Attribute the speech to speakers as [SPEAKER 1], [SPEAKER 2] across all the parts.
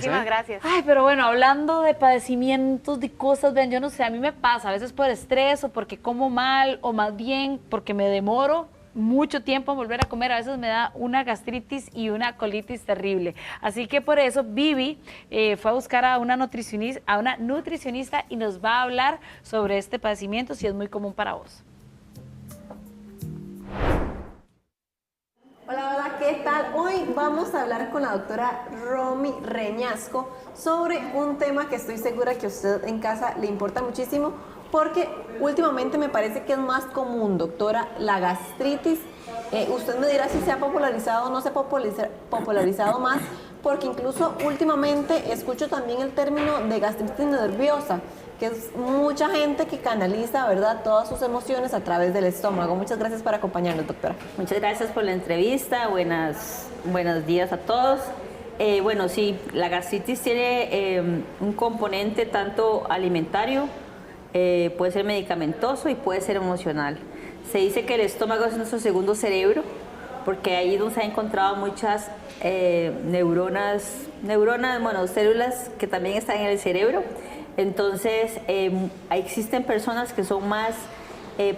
[SPEAKER 1] Muchísimas gracias.
[SPEAKER 2] Ay, pero bueno, hablando de padecimientos, de cosas, ven, yo no sé, a mí me pasa, a veces por estrés o porque como mal, o más bien porque me demoro mucho tiempo en volver a comer, a veces me da una gastritis y una colitis terrible. Así que por eso Vivi fue a buscar a una nutricionista y nos va a hablar sobre este padecimiento, si es muy común para vos.
[SPEAKER 3] Hola, hola, ¿qué tal? Hoy vamos a hablar con la doctora Romy Reñasco sobre un tema que estoy segura que a usted en casa le importa muchísimo porque últimamente me parece que es más común, doctora, la gastritis. Usted me dirá si se ha popularizado o no se ha popularizado más, porque incluso últimamente escucho también el término de gastritis nerviosa, que es mucha gente que canaliza, ¿verdad?, todas sus emociones a través del estómago. Muchas gracias por acompañarnos, doctora.
[SPEAKER 4] Muchas gracias por la entrevista. Buenos días a todos. Bueno, sí, la gastritis tiene un componente tanto alimentario, puede ser medicamentoso y puede ser emocional. Se dice que el estómago es nuestro segundo cerebro, porque ahí es donde se han encontrado muchas neuronas, bueno, células que también están en el cerebro. Entonces, existen personas que son más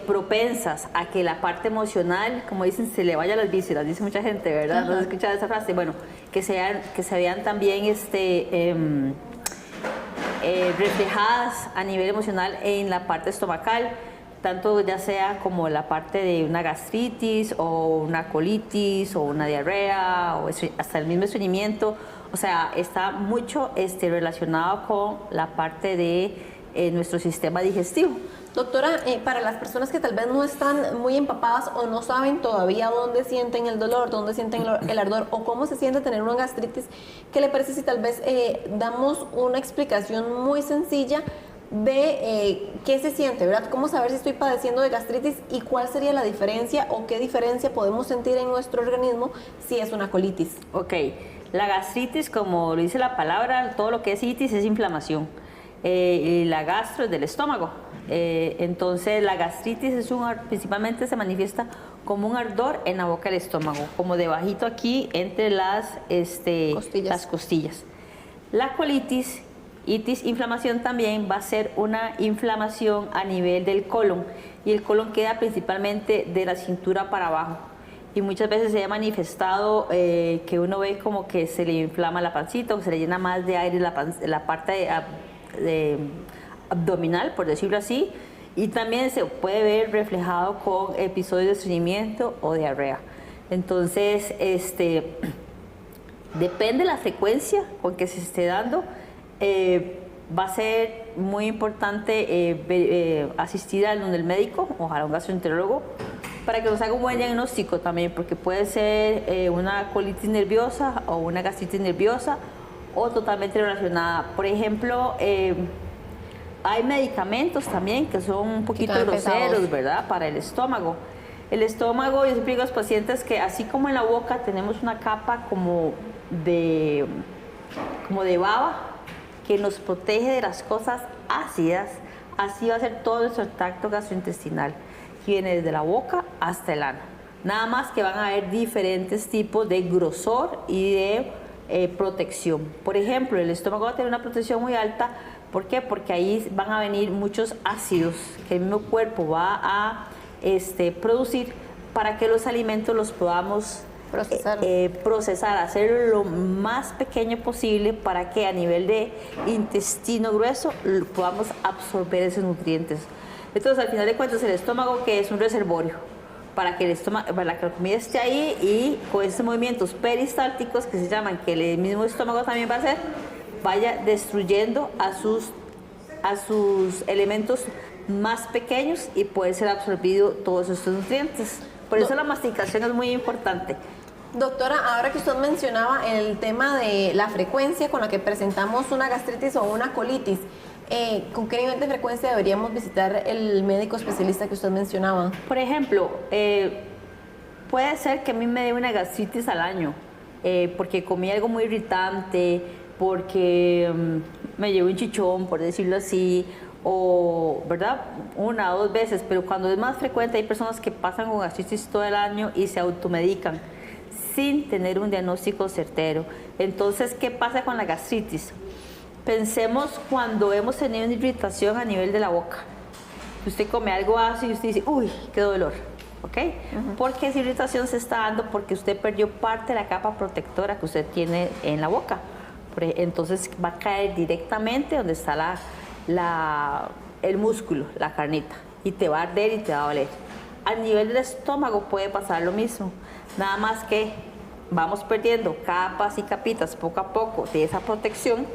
[SPEAKER 4] propensas a que la parte emocional, como dicen, se le vaya a las vísceras, dice mucha gente, ¿verdad? ¿No has escuchado esa frase? Bueno, que se vean también reflejadas a nivel emocional en la parte estomacal, tanto ya sea como la parte de una gastritis o una colitis o una diarrea o hasta el mismo estreñimiento. O sea, está mucho relacionado con la parte de nuestro sistema digestivo.
[SPEAKER 3] Doctora, para las personas que tal vez no están muy empapadas o no saben todavía dónde sienten el dolor, dónde sienten el ardor o cómo se siente tener una gastritis, ¿qué le parece si tal vez damos una explicación muy sencilla de qué se siente, ¿verdad? ¿Cómo saber si estoy padeciendo de gastritis y cuál sería la diferencia o qué diferencia podemos sentir en nuestro organismo si es una colitis?
[SPEAKER 4] Ok, la gastritis, como lo dice la palabra, todo lo que es itis es inflamación. Y la gastro es del estómago. Entonces la gastritis principalmente se manifiesta como un ardor en la boca del estómago, como debajito aquí entre las costillas. La colitis, itis, inflamación también va a ser una inflamación a nivel del colon, y el colon queda principalmente de la cintura para abajo. Y muchas veces se ha manifestado que uno ve como que se le inflama la pancita o se le llena más de aire la parte abdominal, por decirlo así, y también se puede ver reflejado con episodios de estreñimiento o diarrea. Entonces, depende de la frecuencia con que se esté dando, va a ser muy importante asistir al médico, ojalá un gastroenterólogo, para que nos haga un buen diagnóstico también, porque puede ser una colitis nerviosa o una gastritis nerviosa o totalmente relacionada. Por ejemplo, hay medicamentos también que son un poquito groseros, ¿verdad?, para el estómago. El estómago, yo siempre digo a los pacientes que así como en la boca tenemos una capa como de baba que nos protege de las cosas ácidas, así va a ser todo nuestro tracto gastrointestinal, que viene desde la boca hasta el ano. Nada más que van a haber diferentes tipos de grosor y de protección. Por ejemplo, el estómago va a tener una protección muy alta. ¿Por qué? Porque ahí van a venir muchos ácidos que el mismo cuerpo va a producir para que los alimentos los podamos procesar, hacerlo lo más pequeño posible para que a nivel de intestino grueso podamos absorber esos nutrientes. Entonces, al final de cuentas, el estómago, que es un reservorio para que la comida esté ahí, y con esos movimientos peristálticos que se llaman, que el mismo estómago también va a hacer, vaya destruyendo a sus elementos más pequeños y puede ser absorbido todos estos nutrientes. Por eso la masticación es muy importante.
[SPEAKER 3] Doctora, ahora que usted mencionaba el tema de la frecuencia con la que presentamos una gastritis o una colitis, ¿con qué nivel de frecuencia deberíamos visitar el médico especialista que usted mencionaba?
[SPEAKER 4] Por ejemplo, puede ser que a mí me dé una gastritis al año, porque comí algo muy irritante, porque me llevo un chichón, por decirlo así, o, ¿verdad?, 1 o 2 veces, pero cuando es más frecuente hay personas que pasan con gastritis todo el año y se automedican. sin tener un diagnóstico certero. Entonces, ¿qué pasa con la gastritis? Pensemos cuando hemos tenido una irritación a nivel de la boca. Usted come algo ácido y usted dice, uy, qué dolor, ¿ok? Porque esa irritación se está dando porque usted perdió parte de la capa protectora que usted tiene en la boca. Entonces va a caer directamente donde está el músculo, la carnita, y te va a arder y te va a doler. A nivel del estómago puede pasar lo mismo, nada más que vamos perdiendo capas y capitas poco a poco de esa protección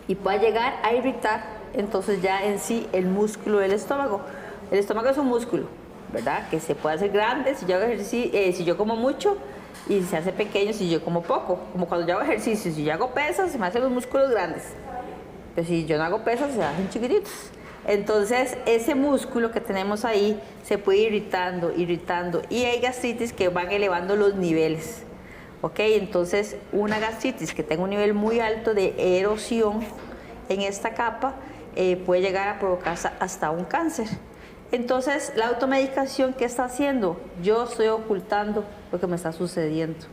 [SPEAKER 4] y puede llegar a irritar entonces ya en sí el músculo del estómago. El estómago es un músculo, ¿verdad? Que se puede hacer grande si yo hago ejercicio, si yo como mucho, y se hace pequeño si yo como poco. Como cuando yo hago ejercicio, si yo hago pesas, se me hacen los músculos grandes. Pero si yo no hago pesas, se hacen chiquititos. Entonces, ese músculo que tenemos ahí se puede ir irritando, irritando. Y hay gastritis que van elevando los niveles. ¿Ok? Entonces, una gastritis que tenga un nivel muy alto de erosión en esta capa puede llegar a provocar hasta un cáncer. Entonces, la automedicación, ¿qué está haciendo? Yo estoy ocultando lo que me está sucediendo.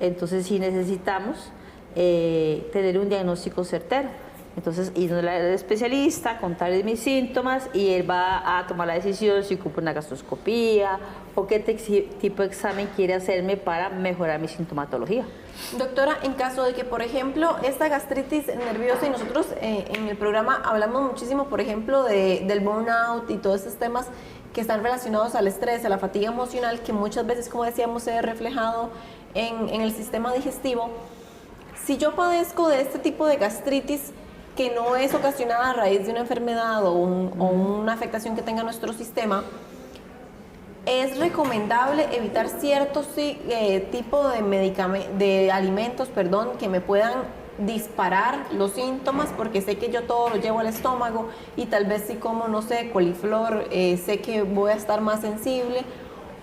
[SPEAKER 4] Entonces, sí necesitamos tener un diagnóstico certero. Entonces, ir al especialista, contarle mis síntomas y él va a tomar la decisión si ocupa una gastroscopía o qué tipo de examen quiere hacerme para mejorar mi sintomatología.
[SPEAKER 3] Doctora, en caso de que, por ejemplo, esta gastritis nerviosa, y nosotros en el programa hablamos muchísimo, por ejemplo, del burnout y todos estos temas que están relacionados al estrés, a la fatiga emocional, que muchas veces, como decíamos, se ve reflejado en el sistema digestivo. Si yo padezco de este tipo de gastritis, que no es ocasionada a raíz de una enfermedad o una afectación que tenga nuestro sistema, es recomendable evitar ciertos tipos de alimentos, que me puedan disparar los síntomas, porque sé que yo todo lo llevo al estómago y tal vez si como, no sé, coliflor, sé que voy a estar más sensible,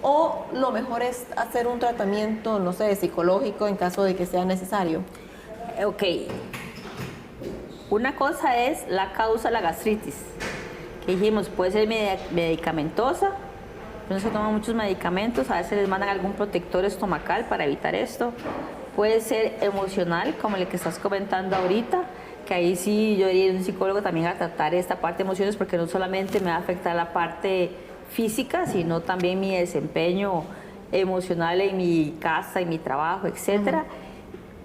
[SPEAKER 3] o lo mejor es hacer un tratamiento, no sé, psicológico en caso de que sea necesario.
[SPEAKER 4] Ok. Una cosa es la causa de la gastritis, que dijimos puede ser medicamentosa. No se toman muchos medicamentos, a veces les mandan algún protector estomacal para evitar esto. Puede ser emocional, como el que estás comentando ahorita, que ahí sí yo iría a un psicólogo también a tratar esta parte de emociones, porque no solamente me va a afectar la parte física, sino también mi desempeño emocional en mi casa, en mi trabajo, etcétera.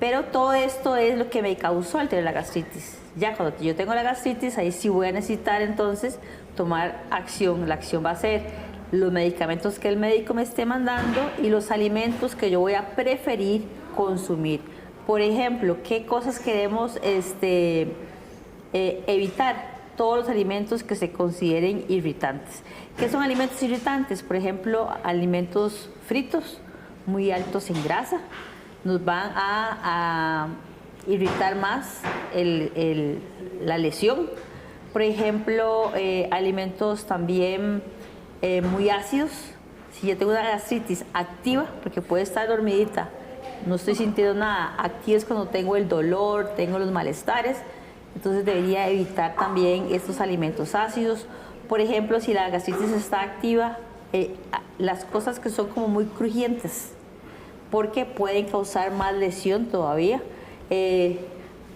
[SPEAKER 4] Pero todo esto es lo que me causó el tener la gastritis. Ya cuando yo tengo la gastritis, ahí sí voy a necesitar entonces tomar acción. La acción va a ser los medicamentos que el médico me esté mandando y los alimentos que yo voy a preferir consumir. Por ejemplo, ¿qué cosas queremos evitar? Todos los alimentos que se consideren irritantes. ¿Qué son alimentos irritantes? Por ejemplo, alimentos fritos, muy altos en grasa, nos van a irritar más la lesión. Por ejemplo, alimentos también muy ácidos. Si yo tengo una gastritis activa, porque puede estar dormidita, no estoy sintiendo nada, activa es cuando tengo el dolor, tengo los malestares, entonces debería evitar también estos alimentos ácidos. Por ejemplo, si la gastritis está activa, las cosas que son como muy crujientes, porque pueden causar más lesión todavía.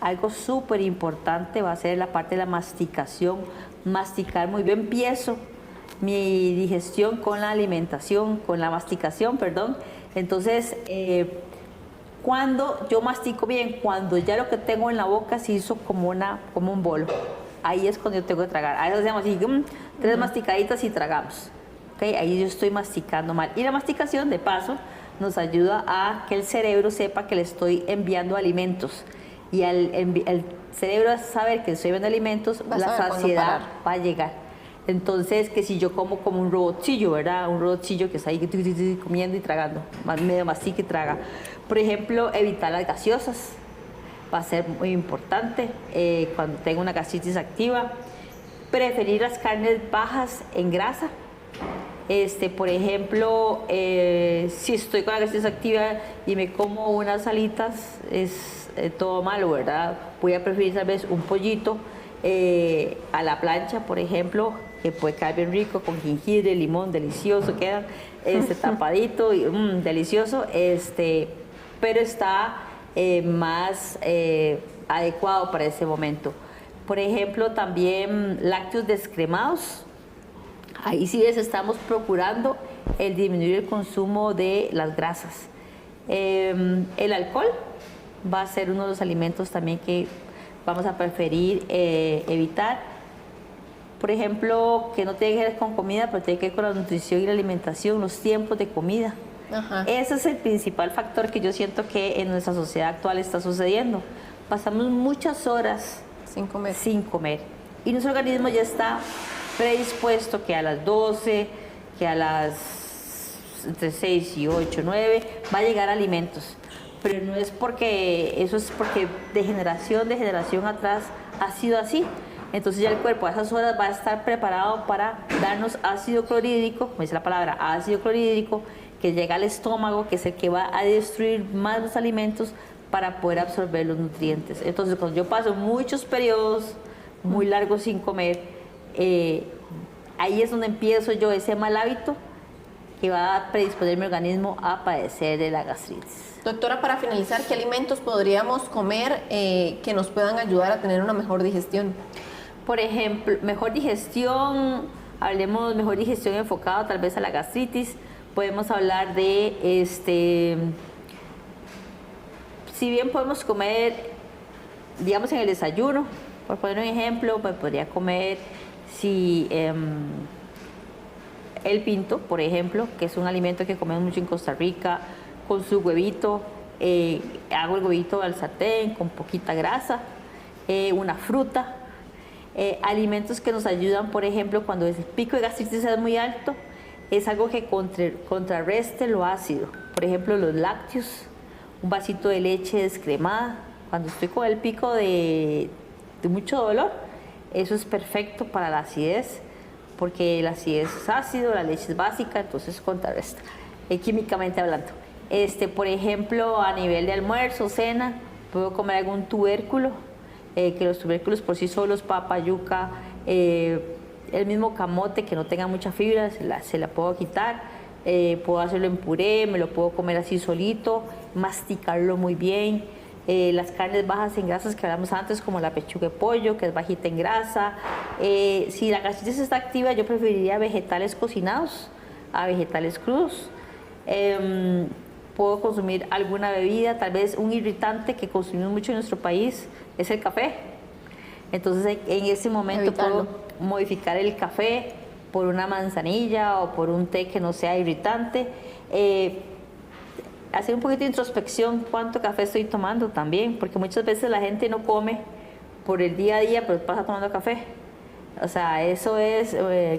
[SPEAKER 4] Algo súper importante va a ser la parte de la masticación, masticar muy bien. Empiezo mi digestión con la alimentación, con la masticación, perdón. Entonces, cuando yo mastico bien, cuando ya lo que tengo en la boca se hizo como un bolo, ahí es cuando yo tengo que tragar. A veces hacemos así, 3 masticaditas y tragamos. ¿Okay? Ahí yo estoy masticando mal. Y la masticación, de paso, nos ayuda a que el cerebro sepa que le estoy enviando alimentos. Y el cerebro a saber que estoy enviando alimentos, la saciedad va a llegar. Entonces, que si yo como un robotcillo, ¿verdad? Un robotcillo que está ahí comiendo y tragando, medio mastica y traga. Por ejemplo, evitar las gaseosas va a ser muy importante cuando tengo una gastritis activa. Preferir las carnes bajas en grasa. Por ejemplo, si estoy con la gastritis activa y me como unas alitas, es todo malo, ¿verdad? Voy a preferir tal vez un pollito a la plancha, por ejemplo, que puede quedar bien rico con jengibre, limón, delicioso, queda tapadito y delicioso, pero está más adecuado para ese momento. Por ejemplo, también lácteos descremados. Ahí sí estamos procurando el disminuir el consumo de las grasas. El alcohol va a ser uno de los alimentos también que vamos a preferir evitar. Por ejemplo, que no tiene que ver con comida, pero tiene que ver con la nutrición y la alimentación, los tiempos de comida.
[SPEAKER 3] Ajá.
[SPEAKER 4] Ese es el principal factor que yo siento que en nuestra sociedad actual está sucediendo. Pasamos muchas horas
[SPEAKER 3] Sin comer.
[SPEAKER 4] sin comer. Y nuestro organismo ya está predispuesto que a las 12, que a las entre 6 y 8, 9, va a llegar alimentos. Pero no es porque, eso es porque de generación atrás ha sido así. Entonces ya el cuerpo a esas horas va a estar preparado para darnos ácido clorhídrico, como dice la palabra, ácido clorhídrico, que llega al estómago, que es el que va a destruir más los alimentos para poder absorber los nutrientes. Entonces cuando yo paso muchos periodos muy largos sin comer, ahí es donde empiezo yo ese mal hábito que va a predisponer mi organismo a padecer de la gastritis.
[SPEAKER 3] Doctora, para finalizar, ¿qué alimentos podríamos comer que nos puedan ayudar a tener una mejor digestión?
[SPEAKER 4] Por ejemplo, mejor digestión, hablemos mejor digestión enfocado tal vez a la gastritis. Podemos hablar de, si bien podemos comer, digamos en el desayuno, por poner un ejemplo, pues podría comer el pinto, por ejemplo, que es un alimento que comemos mucho en Costa Rica, con su huevito. Hago el huevito al sartén con poquita grasa, una fruta. Alimentos que nos ayudan, por ejemplo, cuando el pico de gastritis es muy alto, es algo que contrarreste lo ácido. Por ejemplo, los lácteos, un vasito de leche descremada. Cuando estoy con el pico de mucho dolor, eso es perfecto para la acidez, porque la acidez es ácido, la leche es básica, entonces contrarresta, químicamente hablando. Por ejemplo, a nivel de almuerzo, cena, puedo comer algún tubérculo, que los tubérculos por sí solos, papa, yuca, el mismo camote que no tenga mucha fibra, se la puedo quitar. Puedo hacerlo en puré, me lo puedo comer así solito, masticarlo muy bien. Las carnes bajas en grasas que hablamos antes, como la pechuga de pollo, que es bajita en grasa. Si la gastritis está activa, yo preferiría vegetales cocinados a vegetales crudos. Puedo consumir alguna bebida, tal vez un irritante que consumimos mucho en nuestro país es el café. Entonces en ese momento
[SPEAKER 3] Evitarlo.
[SPEAKER 4] puedo modificar el café por una manzanilla o por un té que no sea irritante. Hacer un poquito de introspección, cuánto café estoy tomando también, porque muchas veces la gente no come por el día a día, pero pasa tomando café. O sea, eso es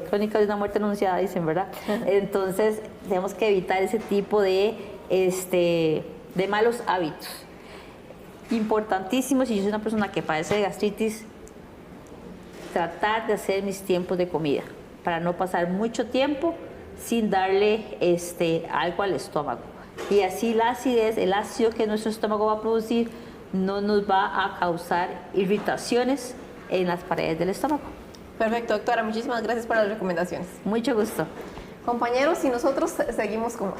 [SPEAKER 4] crónica de una muerte anunciada, dicen, ¿verdad? Entonces tenemos que evitar ese tipo de malos hábitos. Importantísimo, si yo soy una persona que padece de gastritis, tratar de hacer mis tiempos de comida para no pasar mucho tiempo sin darle algo al estómago. Y así la acidez, el ácido que nuestro estómago va a producir, no nos va a causar irritaciones en las paredes del estómago.
[SPEAKER 3] Perfecto, doctora. Muchísimas gracias por las recomendaciones.
[SPEAKER 4] Mucho gusto.
[SPEAKER 3] Compañeros, y nosotros seguimos con más.